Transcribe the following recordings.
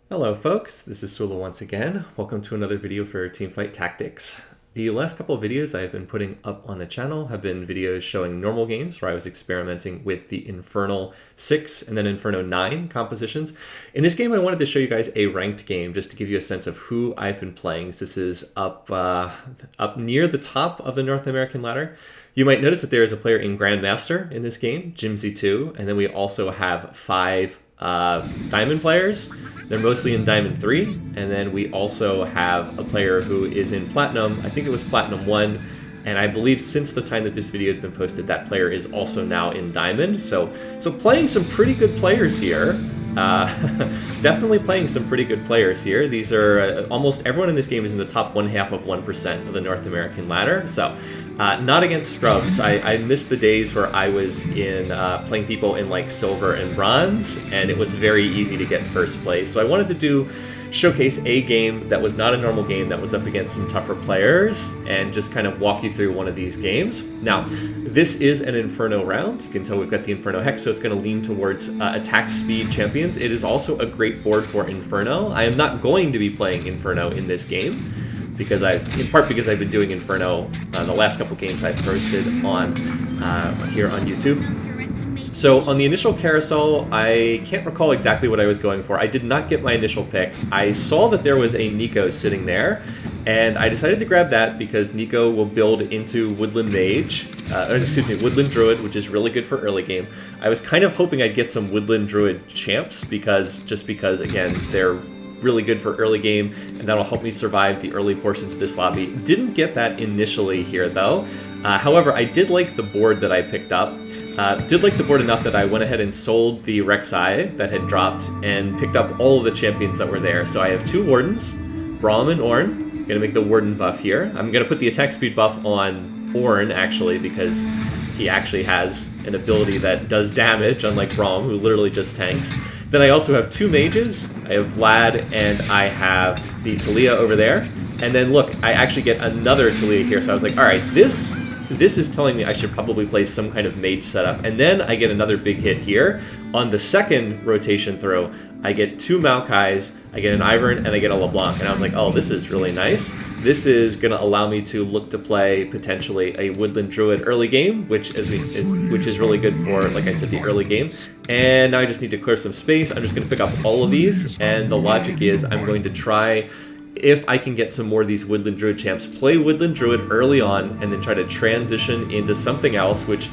Hello folks, this is Sullla once again. Welcome to another video for Teamfight Tactics. The last couple of videos I've been putting up on the channel have been videos showing normal games where I was experimenting with the Infernal 6 and then Inferno 9 compositions. In this game I wanted to show you guys a ranked game just to give you a sense of who I've been playing. This is up near the top of the North American ladder. You might notice that there is a player in Grandmaster in this game, Jimsy2, and then we also have 5 Diamond players. They're mostly in Diamond 3, and then we also have a player who is in Platinum. I think it was Platinum 1, and I believe since the time that this video has been posted, that player is also now in Diamond. So playing some pretty good players here. Definitely playing some pretty good players here. These are almost everyone in this game is in the top 1/2 of 1% of the North American ladder. So not against scrubs. I missed the days where I was in playing people in like silver and bronze, and it was very easy to get first place. So I wanted to showcase a game that was not a normal game, that was up against some tougher players, and just kind of walk you through one of these games. Now, this is an Inferno round. You can tell we've got the Inferno Hex, so it's going to lean towards attack speed champions. It is also a great board for Inferno. I am not going to be playing Inferno in this game, because in part because I've been doing Inferno the last couple games I've posted on here on YouTube. So on the initial carousel, I can't recall exactly what I was going for. I did not get my initial pick. I saw that there was a Nico sitting there, and I decided to grab that because Nico will build into Woodland Mage, Woodland Druid, which is really good for early game. I was kind of hoping I'd get some Woodland Druid champs because again, they're really good for early game, and that'll help me survive the early portions of this lobby. Didn't get that initially here though. However, I did like the board that I picked up. Did like the board enough that I went ahead and sold the Rek'Sai that had dropped and picked up all of the champions that were there. So I have 2 Wardens, Braum and Ornn. I'm going to make the Warden buff here. I'm going to put the attack speed buff on Ornn actually, because he actually has an ability that does damage, unlike Braum, who literally just tanks. Then I also have 2 mages. I have Vlad and I have the Talia over there. And then look, I actually get another Talia here. So I was like, all right, this is telling me I should probably play some kind of mage setup. And then I get another big hit here. On the second rotation throw, I get 2 Maokais, I get an Ivern, and I get a LeBlanc. And I was like, oh, this is really nice. This is going to allow me to look to play potentially a Woodland Druid early game, which is really good for, like I said, the early game. And now I just need to clear some space. I'm just going to pick up all of these. And the logic is I'm going to try, if I can get some more of these Woodland Druid champs, play Woodland Druid early on, and then try to transition into something else, which,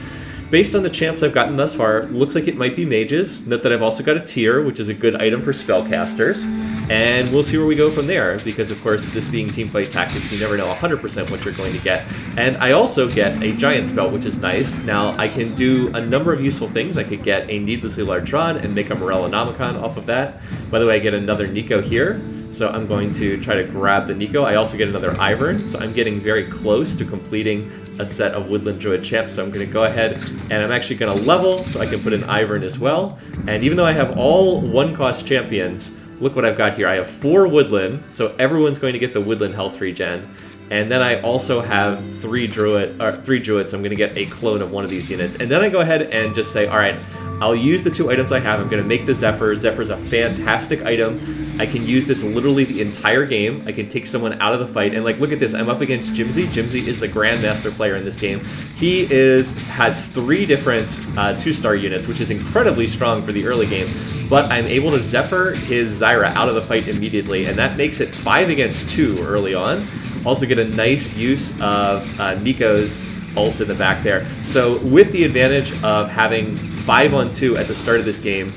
based on the champs I've gotten thus far, looks like it might be mages. Note that I've also got a tier, which is a good item for spellcasters. And we'll see where we go from there, because of course, this being Teamfight Tactics, you never know 100% what you're going to get. And I also get a giant spell, which is nice. Now, I can do a number of useful things. I could get a needlessly large rod and make a Morellonomicon off of that. By the way, I get another Nico here. So I'm going to try to grab the Nico. I also get another Ivern, so I'm getting very close to completing a set of Woodland Druid champs. So I'm going to go ahead and I'm actually going to level so I can put an Ivern as well. And even though I have all 1-cost champions, look what I've got here. I have 4 Woodland, so everyone's going to get the Woodland health regen. And then I also have 3 Druids, so I'm going to get a clone of one of these units. And then I go ahead and just say, all right, I'll use the 2 items I have. I'm going to make the Zephyr. Zephyr's a fantastic item. I can use this literally the entire game. I can take someone out of the fight. And like, look at this. I'm up against Jimsy. Jimsy is the Grandmaster player in this game. He has 3 different 2-star units, which is incredibly strong for the early game. But I'm able to Zephyr his Zyra out of the fight immediately, and that makes it 5 against 2 early on. Also get a nice use of Nico's ult in the back there. So with the advantage of having 5-on-2 at the start of this game,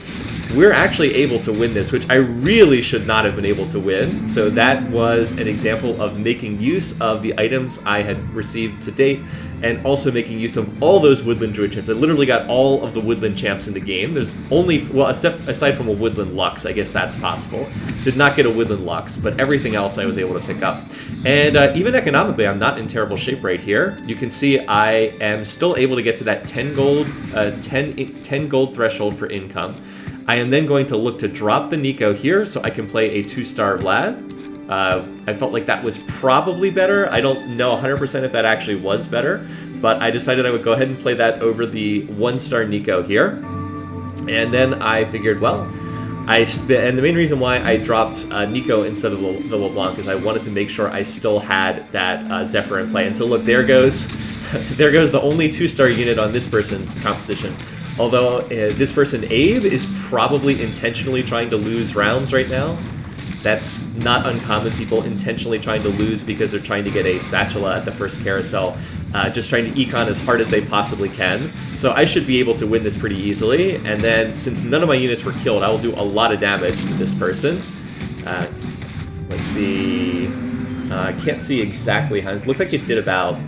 we're actually able to win this, which I really should not have been able to win. So that was an example of making use of the items I had received to date, and also making use of all those Woodland Druid champs. I literally got all of the Woodland champs in the game. There's only, well, aside from a Woodland Lux, I guess that's possible. Did not get a Woodland Lux, but everything else I was able to pick up. And even economically, I'm not in terrible shape right here. You can see I am still able to get to that 10 gold threshold for income. I am then going to look to drop the Nico here so I can play a 2-star Vlad. I felt like that was probably better. I don't know 100% if that actually was better, but I decided I would go ahead and play that over the 1-star Nico here. And then I figured, well, And the main reason why I dropped Nico instead of the LeBlanc is I wanted to make sure I still had that Zephyr in play. And so look, there goes, there goes the only 2-star unit on this person's composition. Although this person, Abe, is probably intentionally trying to lose rounds right now. That's not uncommon, people intentionally trying to lose because they're trying to get a spatula at the first carousel, just trying to econ as hard as they possibly can. So I should be able to win this pretty easily, and then since none of my units were killed, I will do a lot of damage to this person. Let's see, I can't see exactly how, it looked like it did about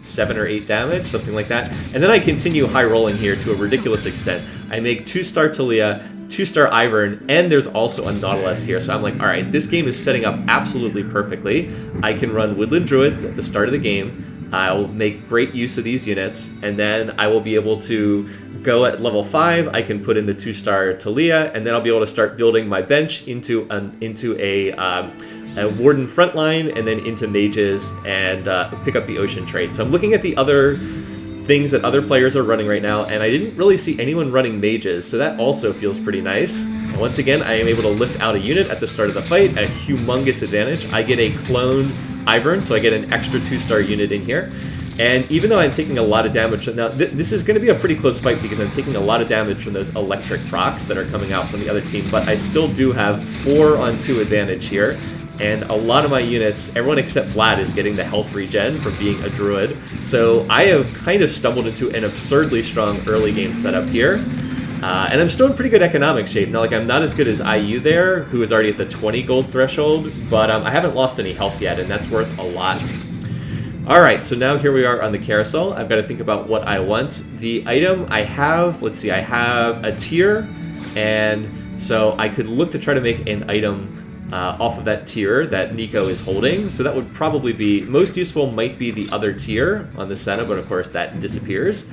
7 or 8 damage, something like that. And then I continue high rolling here to a ridiculous extent. I make 2-star Talia, 2-star Ivern, and there's also a Nautilus here. So I'm like, all right, this game is setting up absolutely perfectly. I can run Woodland Druids at the start of the game. I'll make great use of these units, and then I will be able to go at level 5. I can put in the 2-star Talia, and then I'll be able to start building my bench into a Warden frontline, and then into mages, and pick up the Ocean Trade. So I'm looking at the other things that other players are running right now, and I didn't really see anyone running mages, so that also feels pretty nice. And once again, I am able to lift out a unit at the start of the fight at humongous advantage. I get a cloned Ivern, so I get an extra 2-star unit in here. And even though I'm taking a lot of damage, now this is going to be a pretty close fight because I'm taking a lot of damage from those electric procs that are coming out from the other team, but I still do have 4-on-2 advantage here. And a lot of my units, everyone except Vlad, is getting the health regen from being a druid. So I have kind of stumbled into an absurdly strong early game setup here. And I'm still in pretty good economic shape. Now, like, I'm not as good as IU there, who is already at the 20 gold threshold, but I haven't lost any health yet, and that's worth a lot. Alright, so now here we are on the carousel. I've got to think about what I want. The item I have, let's see, I have a tier, and so I could look to try to make an item off of that tier that Nico is holding. So that would probably be, most useful might be the other tier on the Senna, but of course that disappears.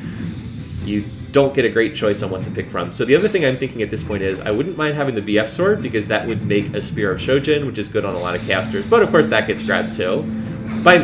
You don't get a great choice on what to pick from. So the other thing I'm thinking at this point is I wouldn't mind having the BF sword because that would make a Spear of Shojin, which is good on a lot of casters, but of course that gets grabbed too. By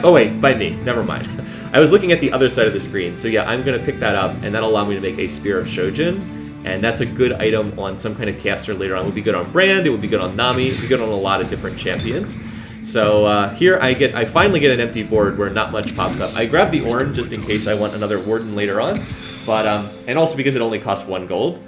me, never mind. I was looking at the other side of the screen. So yeah, I'm gonna pick that up and that'll allow me to make a Spear of Shojin. And that's a good item on some kind of caster later on. It would be good on Brand, it would be good on Nami, it would be good on a lot of different champions. So here I finally get an empty board where not much pops up. I grab the Ornn just in case I want another Warden later on, but and also because it only costs 1 gold.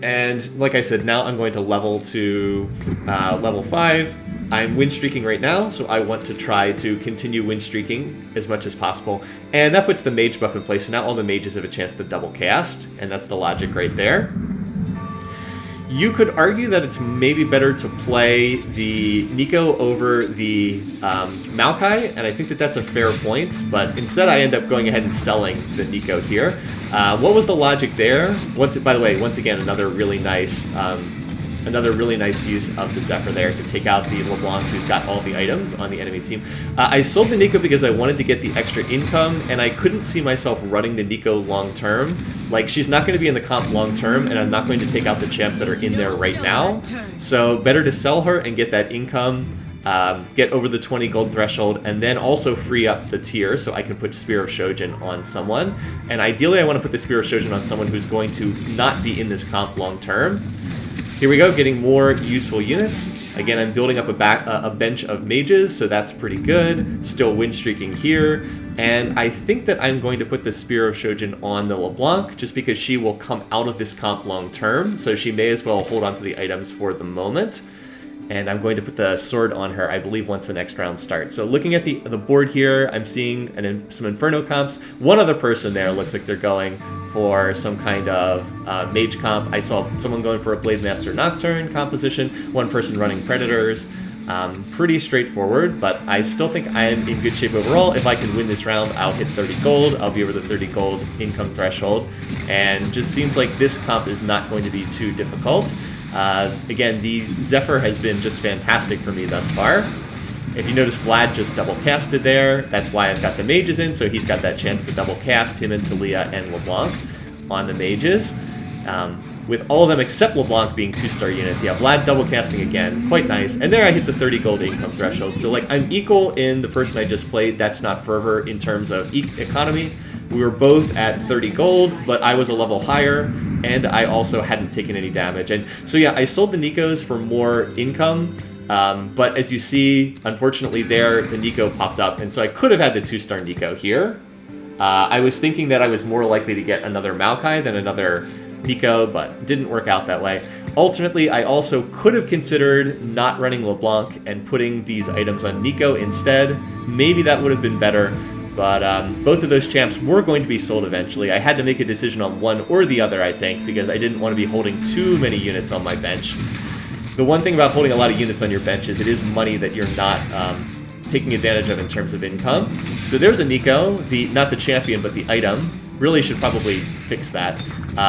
And like I said, now I'm going to level to level 5. I'm win streaking right now, so I want to try to continue win streaking as much as possible. And that puts the mage buff in place, so now all the mages have a chance to double cast, and that's the logic right there. You could argue that it's maybe better to play the Nico over the Maokai, and I think that that's a fair point, but instead I end up going ahead and selling the Nico here. What was the logic there? By the way, once again, another really nice use of the Zephyr there to take out the LeBlanc who's got all the items on the enemy team. I sold the Nico because I wanted to get the extra income, and I couldn't see myself running the Nico long term. Like, she's not going to be in the comp long term, and I'm not going to take out the champs that are in there right now. So better to sell her and get that income, get over the 20 gold threshold, and then also free up the tier so I can put Spear of Shojin on someone. And ideally I want to put the Spear of Shojin on someone who's going to not be in this comp long term. Here we go, getting more useful units. Again, I'm building up a bench of mages, so that's pretty good. Still win streaking here. And I think that I'm going to put the Spear of Shojin on the LeBlanc, just because she will come out of this comp long term, so she may as well hold on to the items for the moment. And I'm going to put the sword on her, I believe, once the next round starts. So looking at the board here, I'm seeing some Inferno comps. One other person there looks like they're going for some kind of mage comp. I saw someone going for a Blademaster Nocturne composition, one person running Predators. Pretty straightforward, but I still think I am in good shape overall. If I can win this round, I'll hit 30 gold. I'll be over the 30 gold income threshold. And just seems like this comp is not going to be too difficult. Again, the Zephyr has been just fantastic for me thus far. If you notice, Vlad just double casted there. That's why I've got the mages in, so he's got that chance to double cast him and Talia and LeBlanc on the mages. With all of them except LeBlanc being 2-star units. Yeah, Vlad double casting again. Quite nice. And there I hit the 30 gold income threshold. So, like, I'm equal in the person I just played. That's not fervor in terms of economy. We were both at 30 gold, but I was a level higher. and I also hadn't taken any damage. And so yeah, I sold the Nikos for more income, but as you see, unfortunately there, the Nico popped up, and so I could have had the 2-star Nico here. I was thinking that I was more likely to get another Maokai than another Nico, but didn't work out that way. Alternately, I also could have considered not running LeBlanc and putting these items on Nico instead. Maybe that would have been better, but both of those champs were going to be sold eventually. I had to make a decision on one or the other, I think, because I didn't want to be holding too many units on my bench. The one thing about holding a lot of units on your bench is it is money that you're not taking advantage of in terms of income. So there's a Nico, not the champion, but the item. Really should probably fix that.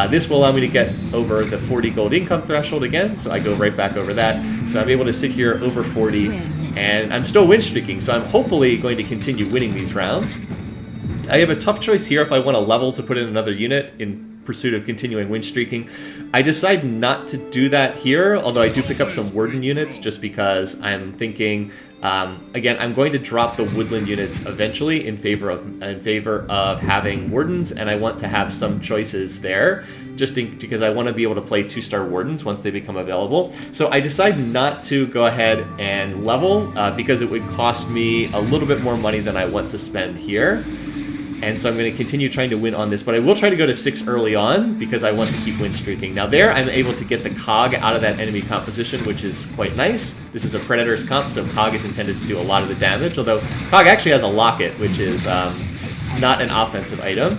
This will allow me to get over the 40 gold income threshold again, so I go right back over that. So I'm able to sit here over 40, and I'm still win streaking, so I'm hopefully going to continue winning these rounds. I have a tough choice here if I want to level to put in another unit in pursuit of continuing win streaking. I decide not to do that here, although I do pick up some Warden units just because I'm thinking, again, I'm going to drop the Woodland units eventually in favor of having Wardens, and I want to have some choices there, because I want to be able to play 2-star Wardens once they become available. So I decide not to go ahead and level because it would cost me a little bit more money than I want to spend here. And so I'm going to continue trying to win on this, but I will try to go to 6 early on because I want to keep win streaking. Now there, I'm able to get the Cog out of that enemy composition, which is quite nice. This is a Predator's comp, so Cog is intended to do a lot of the damage, although Cog actually has a Locket, which is not an offensive item.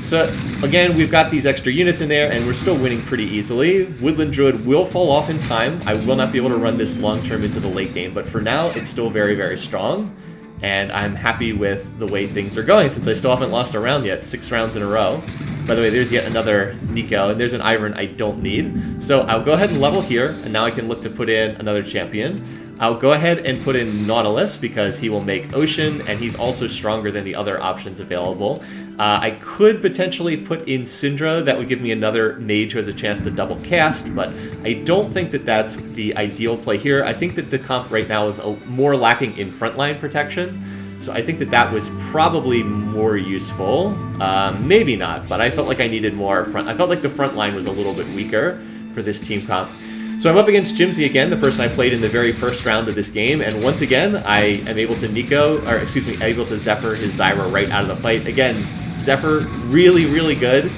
So again, we've got these extra units in there, and we're still winning pretty easily. Woodland Druid will fall off in time. I will not be able to run this long-term into the late game, but for now, it's still very, very strong. And I'm happy with the way things are going, since I still haven't lost a round yet, 6 rounds in a row. By the way, there's yet another Nico, and there's an Iron I don't need. So I'll go ahead and level here, and now I can look to put in another champion. I'll go ahead and put in Nautilus, because he will make Ocean, and he's also stronger than the other options available. I could potentially put in Syndra. That would give me another mage who has a chance to double cast, but I don't think that that's the ideal play here. I think that the comp right now is more lacking in frontline protection, so I think that that was probably more useful. Maybe not, but I felt like I needed more front. I felt like the front line was a little bit weaker for this team comp. So I'm up against Jimsy again, the person I played in the very first round of this game, and once again, I am able to able to Zephyr his Zyra right out of the fight. Again, Zephyr, really, really good.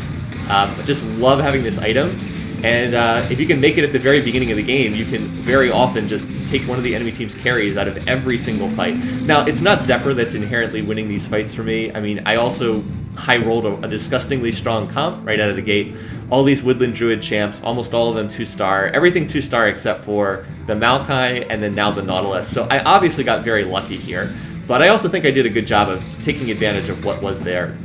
Just love having this item. And if you can make it at the very beginning of the game, you can very often just take one of the enemy team's carries out of every single fight. Now, it's not Zephyr that's inherently winning these fights for me. I mean, I also high-rolled a disgustingly strong comp right out of the gate. All these Woodland Druid champs, almost all of them 2-star. Everything 2-star except for the Maokai and then now the Nautilus. So I obviously got very lucky here. But I also think I did a good job of taking advantage of what was there.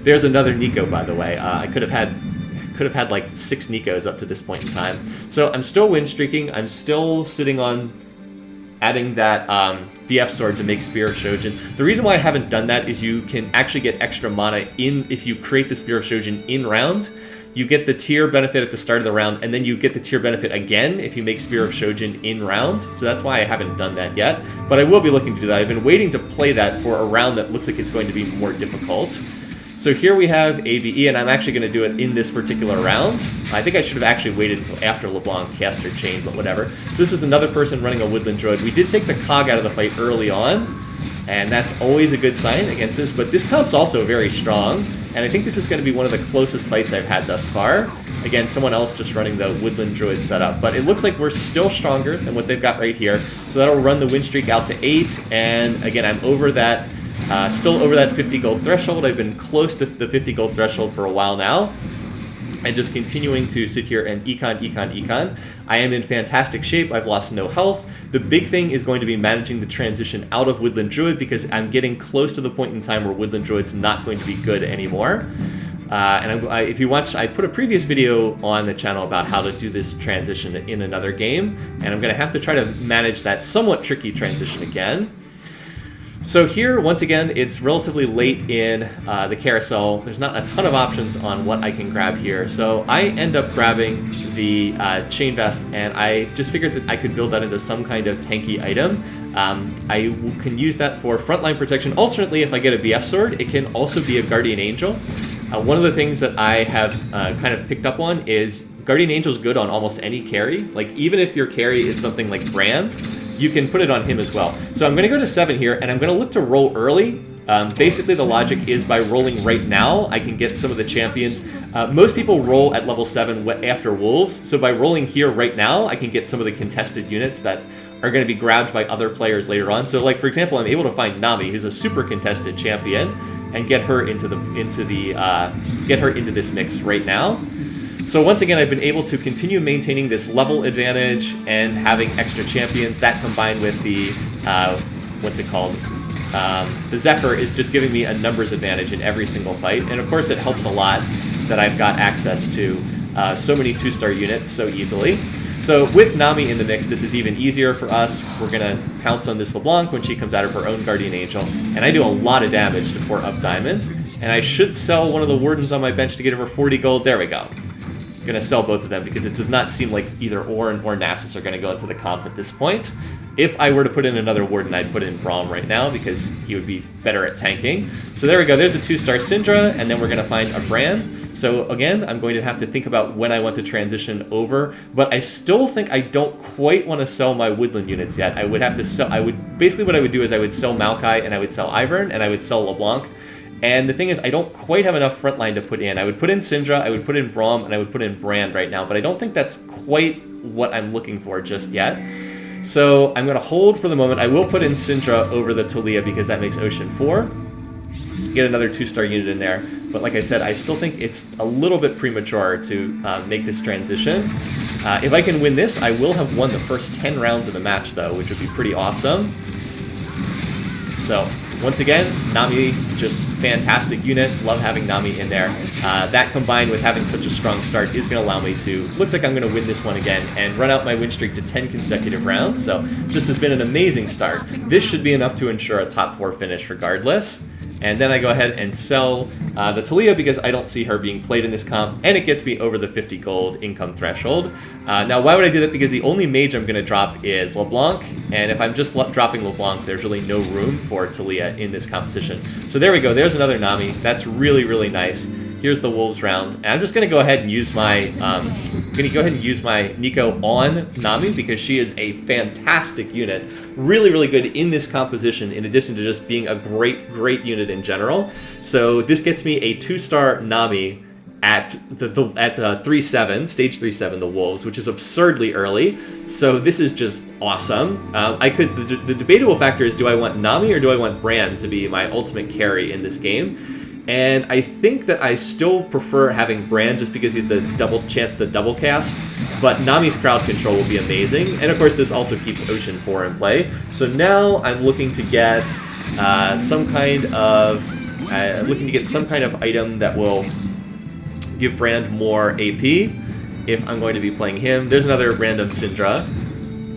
There's another Nico, by the way. I could have had like 6 Nikos up to this point in time. So I'm still win streaking. I'm still sitting on adding that BF sword to make Spear of Shojin. The reason why I haven't done that is you can actually get extra mana if you create the Spear of Shojin in round. You get the tier benefit at the start of the round, and then you get the tier benefit again if you make Spear of Shojin in round. So that's why I haven't done that yet. But I will be looking to do that. I've been waiting to play that for a round that looks like it's going to be more difficult. So here we have ABE, and I'm actually going to do it in this particular round. I think I should have actually waited until after LeBlanc cast her chain, but whatever. So this is another person running a Woodland Druid. We did take the Cog out of the fight early on, and that's always a good sign against this, but this comp's also very strong, and I think this is going to be one of the closest fights I've had thus far. Again, someone else just running the Woodland Druid setup, but it looks like we're still stronger than what they've got right here. So that'll run the win streak out to 8, and again, I'm over that. Still over that 50 gold threshold. I've been close to the 50 gold threshold for a while now. And just continuing to sit here and econ. I am in fantastic shape. I've lost no health. The big thing is going to be managing the transition out of Woodland Druid, because I'm getting close to the point in time where Woodland Druid's not going to be good anymore. If you watch, I put a previous video on the channel about how to do this transition in another game, and I'm going to have to try to manage that somewhat tricky transition again. So here, once again, it's relatively late in the carousel. There's not a ton of options on what I can grab here. So I end up grabbing the Chain Vest, and I just figured that I could build that into some kind of tanky item. I can use that for frontline protection. Alternately, if I get a BF Sword, it can also be a Guardian Angel. One of the things that I have kind of picked up on is Guardian Angel's good on almost any carry. Like, even if your carry is something like Brand, you can put it on him as well. So I'm going to go to 7 here, and I'm going to look to roll early. Basically, the logic is by rolling right now, I can get some of the champions. Most people roll at level 7 after Wolves, so by rolling here right now, I can get some of the contested units that are going to be grabbed by other players later on. So, like, for example, I'm able to find Nami, who's a super contested champion, and get her into this mix right now. So once again, I've been able to continue maintaining this level advantage and having extra champions. That combined with the what's it called? The Zephyr is just giving me a numbers advantage in every single fight, and of course it helps a lot that I've got access to so many 2-star units so easily. So with Nami in the mix, this is even easier for us. We're going to pounce on this LeBlanc when she comes out of her own Guardian Angel, and I do a lot of damage to 4-up Diamond, and I should sell one of the Wardens on my bench to get over 40 gold. There we go. I'm going to sell both of them because it does not seem like either Orin or Nasus are going to go into the comp at this point. If I were to put in another Warden, I'd put in Braum right now because he would be better at tanking. So there we go. There's a 2-star Syndra, and then we're going to find a Brand. So again, I'm going to have to think about when I want to transition over, but I still think I don't quite want to sell my Woodland units yet. I would have to sell, basically what I would do is I would sell Maokai, and I would sell Ivern, and I would sell LeBlanc. And the thing is, I don't quite have enough frontline to put in. I would put in Syndra, I would put in Braum, and I would put in Brand right now, but I don't think that's quite what I'm looking for just yet. So I'm going to hold for the moment. I will put in Syndra over the Talia because that makes Ocean 4. Get another 2-star unit in there. But like I said, I still think it's a little bit premature to make this transition. If I can win this, I will have won the first 10 rounds of the match, though, which would be pretty awesome. So once again, Nami, just fantastic unit. Love having Nami in there. That combined with having such a strong start is going to allow me to, looks like I'm going to win this one again and run out my win streak to 10 consecutive rounds. So just has been an amazing start. This should be enough to ensure a top 4 finish regardless. And then I go ahead and sell the Talia because I don't see her being played in this comp, and it gets me over the 50 gold income threshold. Now, why would I do that? Because the only mage I'm going to drop is LeBlanc, and if I'm just dropping LeBlanc, there's really no room for Talia in this composition. So there we go. There's another Nami. That's really, really nice. Here's the Wolves round, and I'm just going to go ahead and use my Nico on Nami because she is a fantastic unit, really, really good in this composition. In addition to just being a great, great unit in general, so this gets me a 2-star Nami at 3-7, stage 3-7, the Wolves, which is absurdly early. So this is just awesome. The debatable factor is, do I want Nami or do I want Brand to be my ultimate carry in this game? And I think that I still prefer having Brand just because he's the chance to double cast, but Nami's crowd control will be amazing. And of course this also keeps Ocean 4 in play. So now I'm looking to get some kind of item that will give Brand more AP if I'm going to be playing him. There's another random Syndra.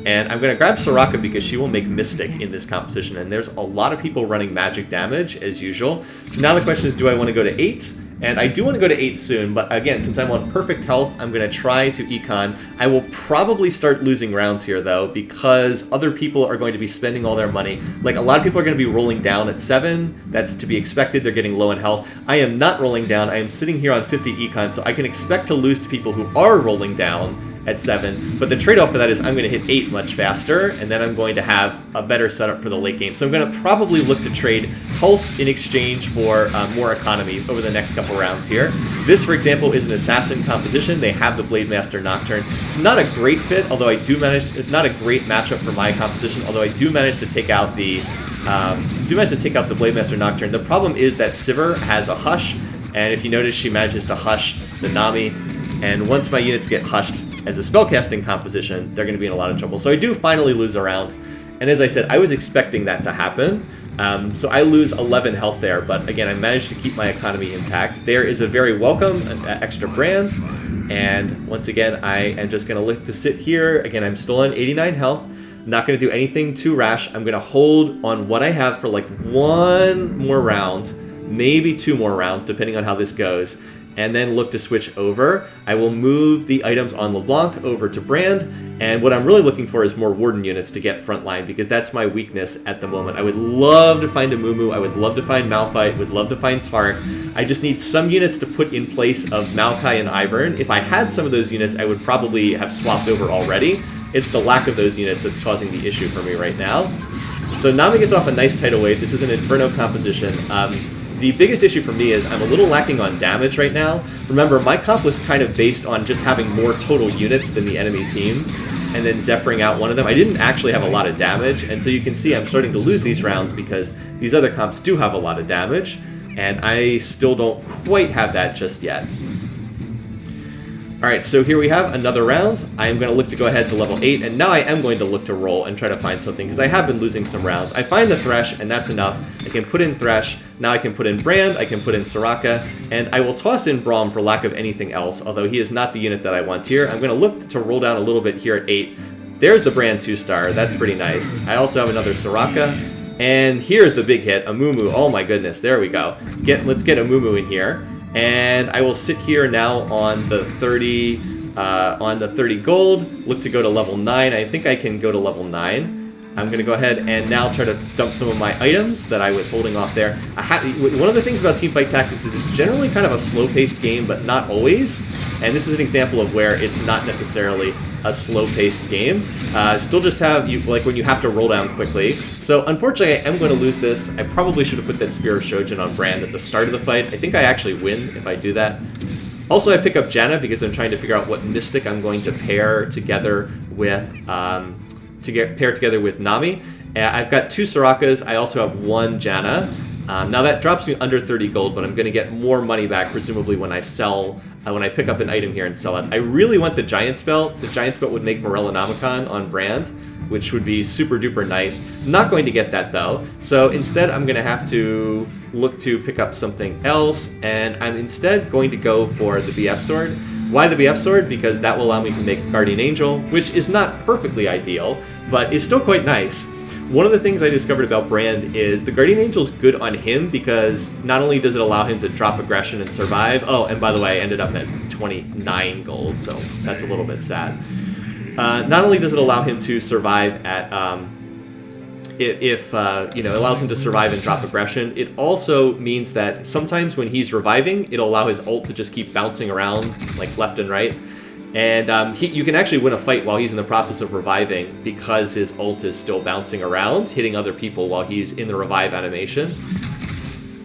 And I'm going to grab Soraka because she will make Mystic in this composition, and there's a lot of people running magic damage, as usual. So now the question is, do I want to go to 8? And I do want to go to 8 soon, but again, since I'm on perfect health, I'm going to try to econ. I will probably start losing rounds here, though, because other people are going to be spending all their money. Like, a lot of people are going to be rolling down at 7. That's to be expected. They're getting low in health. I am not rolling down. I am sitting here on 50 econ, so I can expect to lose to people who are rolling down at 7, but the trade-off for that is I'm going to hit 8 much faster, and then I'm going to have a better setup for the late game. So I'm going to probably look to trade health in exchange for more economy over the next couple rounds here. This, for example, is an assassin composition. They have the Grandmaster Nocturne. It's not a great fit, although I do manage. It's not a great matchup for my composition, although I do manage to take out the Grandmaster Nocturne. The problem is that Sivir has a Hush, and if you notice, she manages to Hush the Nami, and once my units get hushed as a spellcasting composition, they're going to be in a lot of trouble. So I do finally lose a round, and as I said, I was expecting that to happen. So I lose 11 health there, but again, I managed to keep my economy intact. There is a very welcome extra Brand, and once again, I am just going to look to sit here. Again, I'm still on 89 health. I'm not going to do anything too rash. I'm going to hold on what I have for like 1 more round, maybe 2 more rounds, depending on how this goes. and then look to switch over. I will move the items on LeBlanc over to Brand, and what I'm really looking for is more Warden units to get frontline, because that's my weakness at the moment. I would love to find a Mumu, I would love to find Malphite, would love to find Tark. I just need some units to put in place of Maokai and Ivern. If I had some of those units, I would probably have swapped over already. It's the lack of those units that's causing the issue for me right now. So Nami gets off a nice tidal wave. This is an Inferno composition. The biggest issue for me is I'm a little lacking on damage right now. Remember, my comp was kind of based on just having more total units than the enemy team, and then Zephyring out one of them. I didn't actually have a lot of damage, and so you can see I'm starting to lose these rounds because these other comps do have a lot of damage, and I still don't quite have that just yet. Alright, so here we have another round. I am going to look to go ahead to level 8, and now I am going to look to roll and try to find something, because I have been losing some rounds. I find the Thresh, and that's enough. I can put in Thresh, now I can put in Brand, I can put in Soraka, and I will toss in Braum for lack of anything else, although he is not the unit that I want here. I'm going to look to roll down a little bit here at 8. There's the Brand 2-star, that's pretty nice. I also have another Soraka, and here's the big hit, a Mumu. Oh my goodness, there we go. Let's get a Mumu in here. And I will sit here now on the 30 gold, look to go to level 9. I think I can go to level 9. I'm going to go ahead and now try to dump some of my items that I was holding off there. One of the things about Teamfight Tactics is it's generally kind of a slow-paced game, but not always. And this is an example of where it's not necessarily a slow-paced game. Still just have, like when you have to roll down quickly. So unfortunately, I am going to lose this. I probably should have put that Spear of Shojin on Brand at the start of the fight. I think I actually win if I do that. Also, I pick up Janna because I'm trying to figure out what Mystic I'm going to pair together with pair together with Nami. I've got 2 Sorakas. I also have 1 Janna. Now that drops me under 30 gold, but I'm going to get more money back, presumably when I sell, when I pick up an item here and sell it. I really want the Giant's Belt. The Giant's Belt would make Morellonomicon on Brand, which would be super duper nice. I'm not going to get that though, so instead I'm going to have to look to pick up something else, and I'm instead going to go for the BF Sword. Why the BF Sword? Because that will allow me to make Guardian Angel, which is not perfectly ideal, but is still quite nice. One of the things I discovered about Brand is the Guardian Angel is good on him because not only does it allow him to drop aggression and survive, oh, and by the way, I ended up at 29 gold, so that's a little bit sad. Not only does it allow him to survive at, it allows him to survive and drop aggression, it also means that sometimes when he's reviving, it'll allow his ult to just keep bouncing around, like left and right. And you can actually win a fight while he's in the process of reviving because his ult is still bouncing around, hitting other people while he's in the revive animation.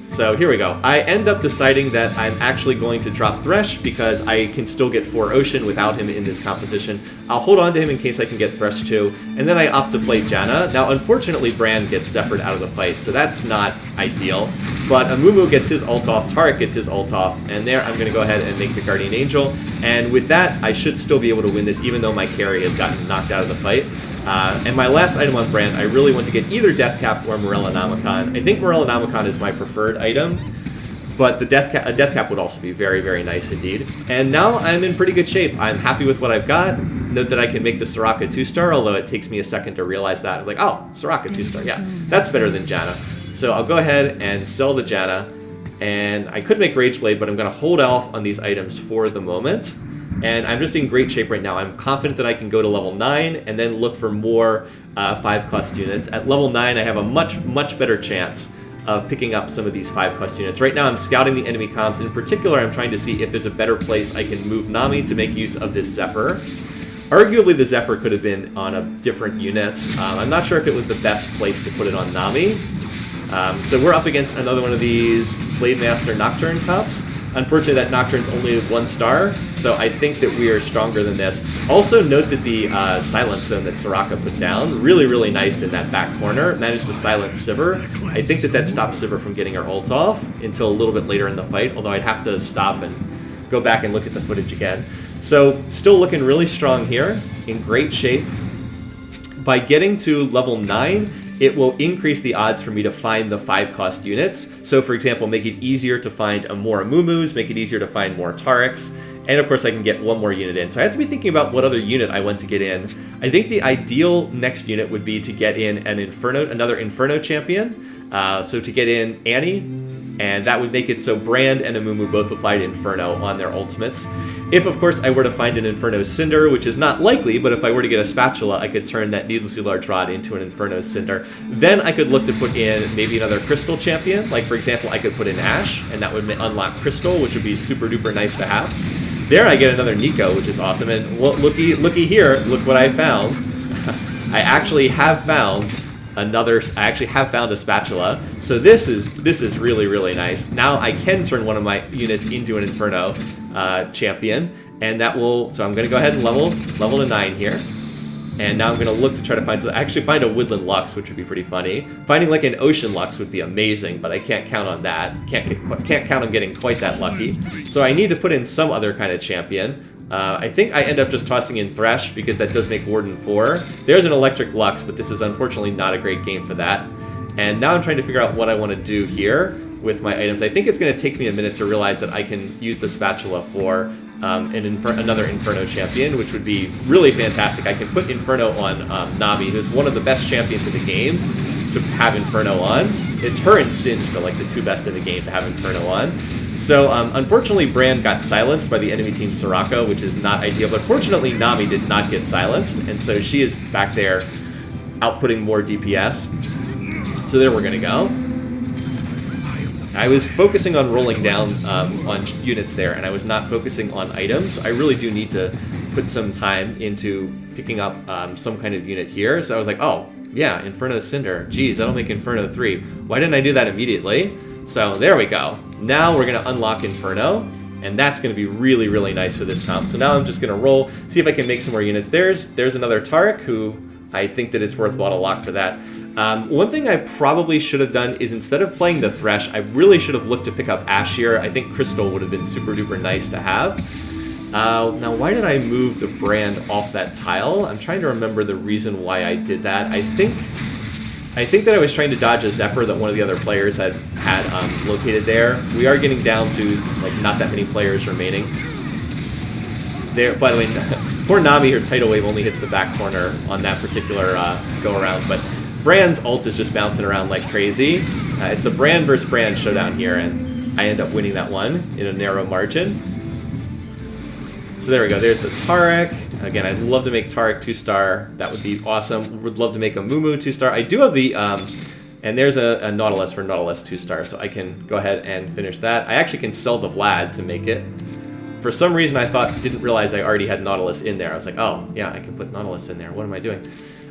So here we go. I end up deciding that I'm actually going to drop Thresh because I can still get 4 Ocean without him in this composition. I'll hold on to him in case I can get Thresh too, and then I opt to play Janna. Now, unfortunately, Brand gets Zephyred out of the fight, so that's not ideal. But Amumu gets his ult off, Tarek gets his ult off, and there I'm going to go ahead and make the Guardian Angel. And with that, I should still be able to win this, even though my carry has gotten knocked out of the fight. And my last item on Brand, I really want to get either Death Cap or Morellonomicon. I think Morellonomicon is my preferred item, but the Death Cap would also be very, very nice indeed. And now I'm in pretty good shape. I'm happy with what I've got. Note that I can make the Soraka 2-star, although it takes me a second to realize that. I was like, oh, Soraka 2-star, yeah, that's better than Janna. So I'll go ahead and sell the Janna, and I could make Rageblade, but I'm going to hold off on these items for the moment. And I'm just in great shape right now. I'm confident that I can go to level 9 and then look for more 5-cost units. At level 9, I have a much, much better chance of picking up some of these 5-cost units. Right now, I'm scouting the enemy comps. In particular, I'm trying to see if there's a better place I can move Nami to make use of this Zephyr. Arguably, the Zephyr could have been on a different unit. I'm not sure if it was the best place to put it on Nami. So we're up against another one of these Blademaster Nocturne comps. Unfortunately, that Nocturne's only 1 star, so I think that we are stronger than this. Also, note that the Silence Zone that Soraka put down, really, really nice in that back corner, managed to silence Sivir. I think that stopped Sivir from getting her ult off until a little bit later in the fight, although I'd have to stop and go back and look at the footage again. So, still looking really strong here, in great shape. By getting to level 9, it will increase the odds for me to find the 5-cost units. So, for example, make it easier to find more Amumus, make it easier to find more Tareks, and of course I can get 1 more unit in. So I have to be thinking about what other unit I want to get in. I think the ideal next unit would be to get in an another Inferno champion. So to get in Annie, and that would make it so Brand and Amumu both applied Inferno on their ultimates. If, of course, I were to find an Inferno Cinder, which is not likely, but if I were to get a Spatula, I could turn that needlessly large rod into an Inferno Cinder. Then I could look to put in maybe another Crystal champion. Like, for example, I could put in Ash, and that would unlock Crystal, which would be super duper nice to have. There I get another Nico, which is awesome. And looky here, look what I found. I actually have found a Spatula. So this is really, really nice. Now I can turn one of my units into an Inferno champion, and that will, so I'm going to go ahead and level to 9 here. And now I'm going to look to try to find a Woodland Lux, which would be pretty funny. Finding like an Ocean Lux would be amazing, but I can't count on that. Can't count on getting quite that lucky. So I need to put in some other kind of champion. I think I end up just tossing in Thresh, because that does make Warden 4. There's an Electric Lux, but this is unfortunately not a great game for that. And now I'm trying to figure out what I want to do here with my items. I think it's going to take me a minute to realize that I can use the Spatula for another Inferno champion, which would be really fantastic. I can put Inferno on Nami, who's one of the best champions in the game to have Inferno on. It's her and Singed are like the two best in the game to have Inferno on. So, unfortunately, Brand got silenced by the enemy team Soraka, which is not ideal. But fortunately, Nami did not get silenced, and so she is back there outputting more DPS. So there we're going to go. I was focusing on rolling down on units there, and I was not focusing on items. I really do need to put some time into picking up some kind of unit here. So I was like, oh, yeah, Inferno Cinder. Geez, that'll make Inferno 3. Why didn't I do that immediately? So there we go. Now we're going to unlock Inferno, and that's going to be really, really nice for this comp. So now I'm just going to roll, see if I can make some more units. There's another Taric, who I think that it's worthwhile to lock for that. One thing I probably should have done is, instead of playing the Thresh, I really should have looked to pick up Ash here. I think Crystal would have been super duper nice to have. Now, why did I move the Brand off that tile? I'm trying to remember the reason why I did that. I think that I was trying to dodge a Zephyr that one of the other players had located there. We are getting down to like not that many players remaining. There, by the way, poor Nami, her tidal wave only hits the back corner on that particular go around, but Brand's ult is just bouncing around like crazy. It's a Brand versus Brand showdown here, and I end up winning that one in a narrow margin. So there we go, there's the Taric. Again, I'd love to make Taric 2-star. That would be awesome. Would love to make a Mumu 2-star. I do have the, and there's a Nautilus for Nautilus 2-star, so I can go ahead and finish that. I actually can sell the Vlad to make it. For some reason, didn't realize I already had Nautilus in there. I was like, oh, yeah, I can put Nautilus in there. What am I doing?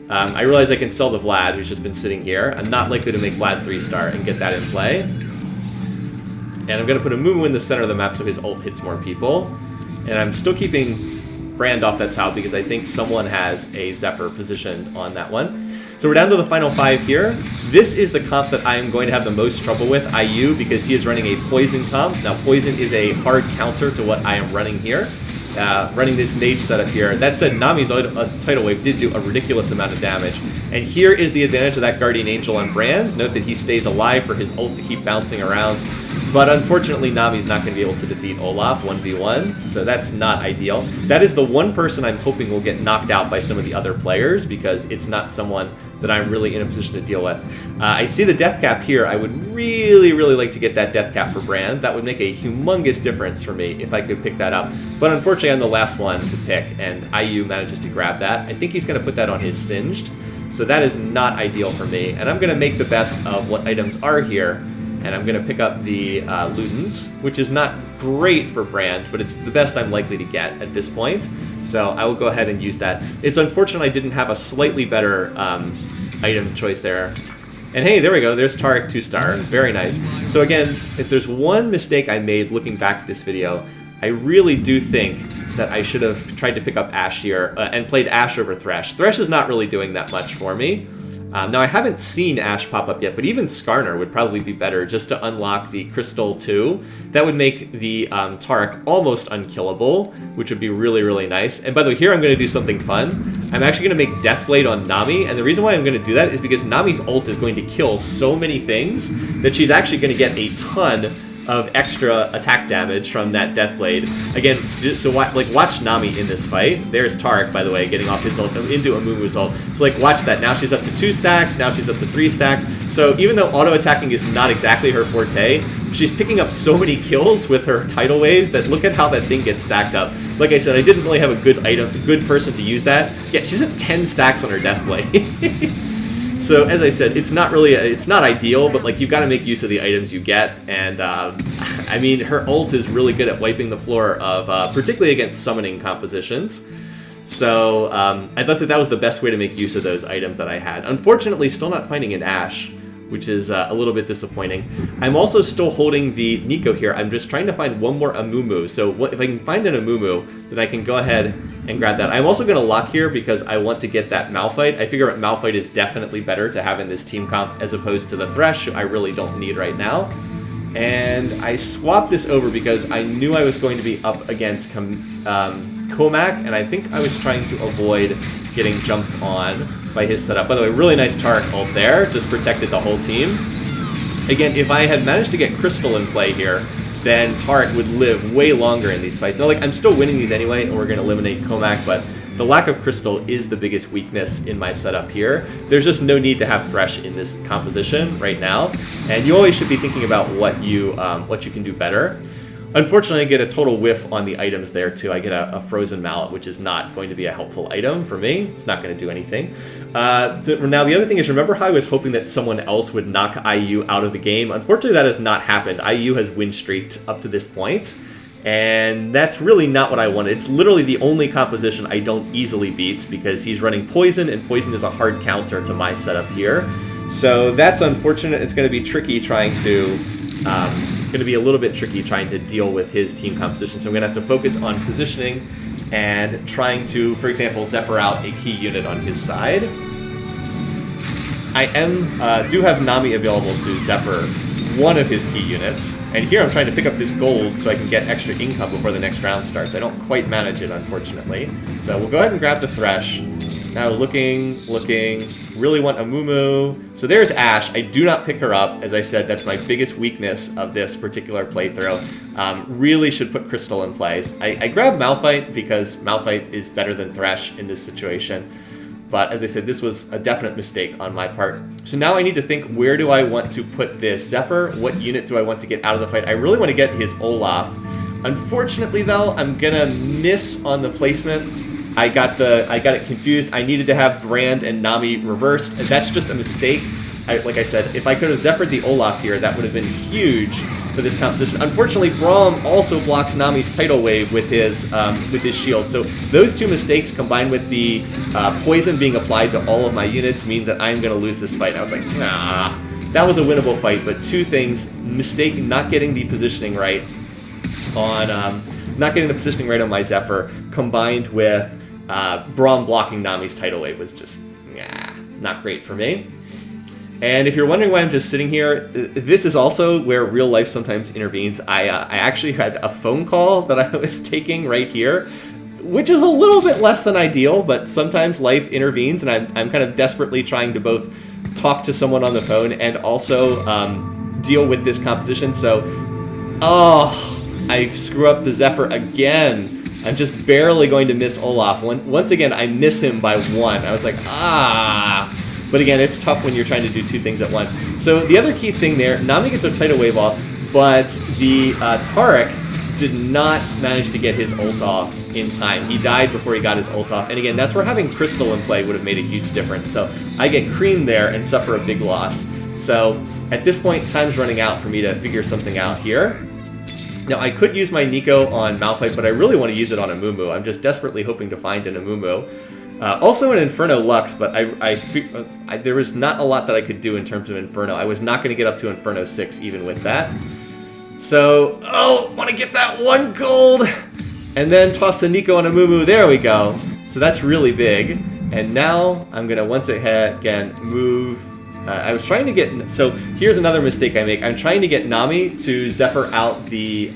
I realized I can sell the Vlad, who's just been sitting here. I'm not likely to make Vlad 3-star and get that in play. And I'm going to put a Mumu in the center of the map so his ult hits more people. And I'm still keeping Brand off that tile because I think someone has a Zephyr positioned on that one. So we're down to the final 5 here. This is the comp that I am going to have the most trouble with, IU, because he is running a Poison comp. Now, Poison is a hard counter to what I am running here. Running this mage setup here. That said, Nami's tidal wave did do a ridiculous amount of damage. And here is the advantage of that Guardian Angel on Brand. Note that he stays alive for his ult to keep bouncing around. But unfortunately, Nami's not going to be able to defeat Olaf 1v1, so that's not ideal. That is the one person I'm hoping will get knocked out by some of the other players, because it's not someone that I'm really in a position to deal with. I see the death cap here. I would really, really like to get that death cap for Brand. That would make a humongous difference for me if I could pick that up. But unfortunately, I'm the last one to pick, and IU manages to grab that. I think he's going to put that on his Singed, so that is not ideal for me. And I'm going to make the best of what items are here. And I'm going to pick up the Ludens, which is not great for Brand, but it's the best I'm likely to get at this point. So I will go ahead and use that. It's unfortunate I didn't have a slightly better item choice there. And hey, there we go. There's Taric 2-star. Very nice. So again, if there's one mistake I made looking back at this video, I really do think that I should have tried to pick up Ashe here and played Ashe over Thresh. Thresh is not really doing that much for me. Now, I haven't seen Ashe pop up yet, but even Skarner would probably be better just to unlock the Crystal 2. That would make the Taric almost unkillable, which would be really, really nice. And by the way, here I'm going to do something fun. I'm actually going to make Deathblade on Nami, and the reason why I'm going to do that is because Nami's ult is going to kill so many things that she's actually going to get a ton of extra attack damage from that Deathblade. Again, so watch Nami in this fight. There's Taric, by the way, getting off his ult into Amumu's ult. So like watch that. Now she's up to 2 stacks. Now she's up to 3 stacks. So even though auto attacking is not exactly her forte, she's picking up so many kills with her tidal waves that look at how that thing gets stacked up. Like I said, I didn't really have a good person to use that. Yeah, she's at 10 stacks on her Deathblade. So as I said, it's not ideal, but like you've got to make use of the items you get, and I mean her ult is really good at wiping the floor of particularly against summoning compositions. So I thought that was the best way to make use of those items that I had. Unfortunately, still not finding an Ashe, which is a little bit disappointing. I'm also still holding the Nico here. I'm just trying to find one more Amumu. So if I can find an Amumu, then I can go ahead and grab that. I'm also going to lock here because I want to get that Malphite. I figure Malphite is definitely better to have in this team comp as opposed to the Thresh, who I really don't need right now. And I swapped this over because I knew I was going to be up against Comac, and I think I was trying to avoid getting jumped on by his setup. By the way, really nice Taric ult there, just protected the whole team. Again, if I had managed to get Crystal in play here, then Taric would live way longer in these fights. So, like, I'm still winning these anyway, and we're going to eliminate Comac, but the lack of Crystal is the biggest weakness in my setup here. There's just no need to have Thresh in this composition right now, and you always should be thinking about what you can do better. Unfortunately, I get a total whiff on the items there, too. I get a Frozen Mallet, which is not going to be a helpful item for me. It's not going to do anything. Now, the other thing is, remember how I was hoping that someone else would knock IU out of the game? Unfortunately, that has not happened. IU has win streaked up to this point, and that's really not what I wanted. It's literally the only composition I don't easily beat because he's running Poison, and Poison is a hard counter to my setup here. So that's unfortunate. It's going to be tricky trying to... going to be a little bit tricky trying to deal with his team composition, so I'm going to have to focus on positioning and trying to, for example, Zephyr out a key unit on his side. I do have Nami available to Zephyr one of his key units, and here I'm trying to pick up this gold so I can get extra income before the next round starts. I don't quite manage it, unfortunately. So we'll go ahead and grab the Thresh. Now looking, really want a Mumu. So there's Ashe. I do not pick her up. As I said, that's my biggest weakness of this particular playthrough. Really should put Crystal in place. I grab Malphite because Malphite is better than Thresh in this situation. But as I said, this was a definite mistake on my part. So now I need to think, where do I want to put this Zephyr? What unit do I want to get out of the fight? I really want to get his Olaf. Unfortunately, though, I'm gonna miss on the placement. I got it confused. I needed to have Grand and Nami reversed, and that's just a mistake. Like I said, if I could have Zephyred the Olaf here, that would have been huge for this composition. Unfortunately, Braum also blocks Nami's tidal wave with his shield. So those two mistakes combined with the poison being applied to all of my units mean that I'm going to lose this fight. I was like, nah, that was a winnable fight. But two things: mistake not getting the positioning right on my Zephyr, combined with Braum blocking Nami's tidal wave was just not great for me. And if you're wondering why I'm just sitting here, this is also where real life sometimes intervenes. I actually had a phone call that I was taking right here, which is a little bit less than ideal, but sometimes life intervenes, and I'm kind of desperately trying to both talk to someone on the phone and also deal with this composition. So, I screw up the Zephyr again. I'm just barely going to miss Olaf. Once again, I miss him by 1. I was like, But again, it's tough when you're trying to do two things at once. So the other key thing there, Nami gets her tidal wave off, but the Taric did not manage to get his ult off in time. He died before he got his ult off. And again, that's where having Crystal in play would have made a huge difference. So I get creamed there and suffer a big loss. So at this point, time's running out for me to figure something out here. Now, I could use my Nico on Malphite, but I really want to use it on Amumu. I'm just desperately hoping to find an Amumu. Also an Inferno Lux, but there was not a lot that I could do in terms of Inferno. I was not going to get up to Inferno 6 even with that. So, want to get that 1 gold! And then toss the Nico on Amumu. There we go. So that's really big. And now I'm going to once again move... I was trying to get... So here's another mistake I make. I'm trying to get Nami to Zephyr out the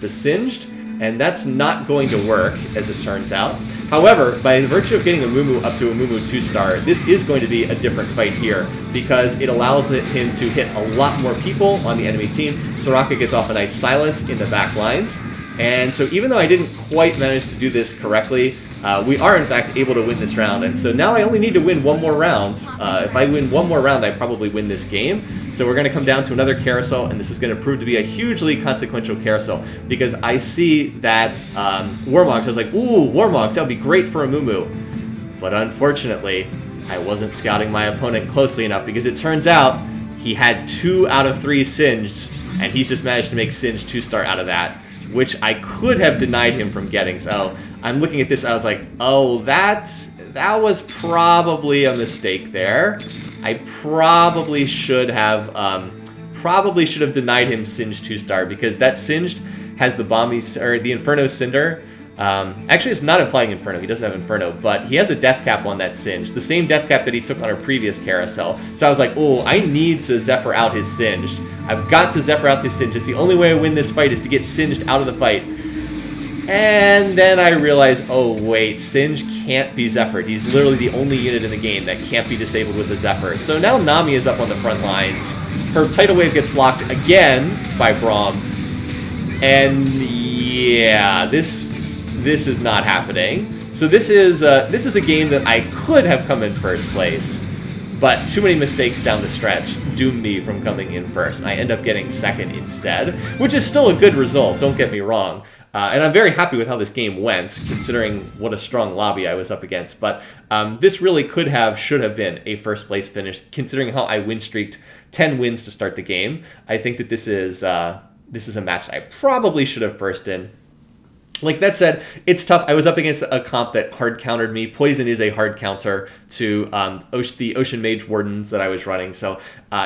Singed, and that's not going to work, as it turns out. However, by virtue of getting a Mumu up to a Mumu 2-star, this is going to be a different fight here because it allows him to hit a lot more people on the enemy team. Soraka gets off a nice silence in the back lines. And so even though I didn't quite manage to do this correctly, we are in fact able to win this round. And so now I only need to win one more round. If I win one more round, I probably win this game. So we're going to come down to another carousel, and this is going to prove to be a hugely consequential carousel because I see that Warmogs. I was like, ooh, Warmogs, that would be great for a Mumu. But unfortunately, I wasn't scouting my opponent closely enough because it turns out he had 2 out of 3 singed, and he's just managed to make singed 2-star out of that, which I could have denied him from getting. So I'm looking at this, I was like, oh, that was probably a mistake there. I probably should have denied him Singed 2-star because that Singed has the the Inferno Cinder. Actually, it's not implying Inferno. He doesn't have Inferno, but he has a death cap on that Singed, the same death cap that he took on our previous carousel. So I was like, oh, I need to Zephyr out his Singed. I've got to Zephyr out this Singed. It's the only way I win this fight is to get Singed out of the fight. And then I realized, oh wait, Singe can't be Zephyred. He's literally the only unit in the game that can't be disabled with the Zephyr. So now Nami is up on the front lines. Her Tidal Wave gets blocked again by Braum. And yeah, this is not happening. So this is a game that I could have come in first place, but too many mistakes down the stretch doomed me from coming in first. I end up getting second instead, which is still a good result, don't get me wrong. And I'm very happy with how this game went, considering what a strong lobby I was up against. But this really should have been a first place finish, considering how I win streaked 10 wins to start the game. I think that this is a match I probably should have first in. Like that said, it's tough. I was up against a comp that hard countered me. Poison is a hard counter to the Ocean Mage Wardens that I was running, so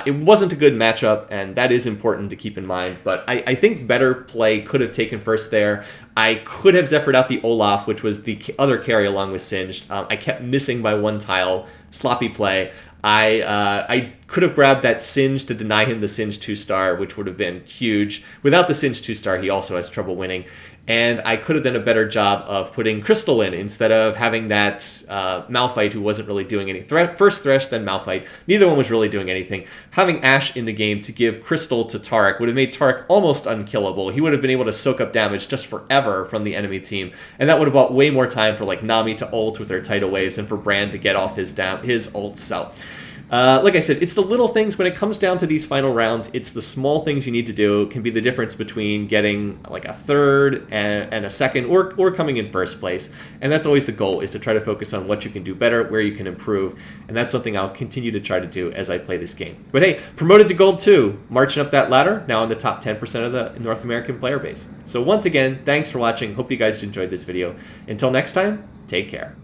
it wasn't a good matchup, and that is important to keep in mind. But I think better play could have taken first there. I could have Zephyred out the Olaf, which was the other carry along with Singed. I kept missing by 1 tile. Sloppy play. I could have grabbed that Singe to deny him the Singe 2-star, which would have been huge. Without the Singe 2-star, he also has trouble winning. And I could have done a better job of putting Crystal in instead of having that Malphite who wasn't really doing anything. First Thresh, then Malphite. Neither one was really doing anything. Having Ashe in the game to give Crystal to Taric would have made Taric almost unkillable. He would have been able to soak up damage just forever from the enemy team. And that would have bought way more time for like Nami to ult with her Tidal Waves and for Brand to get off his ult. So like I said, it's the little things when it comes down to these final rounds. It's the small things you need to do. It can be the difference between getting like a third and a second or coming in first place. And that's always the goal, is to try to focus on what you can do better, where you can improve. And that's something I'll continue to try to do as I play this game. But hey, promoted to Gold 2, marching up that ladder, now in the top 10% of the North American player base. So once again, thanks for watching. Hope you guys enjoyed this video. Until next time, take care.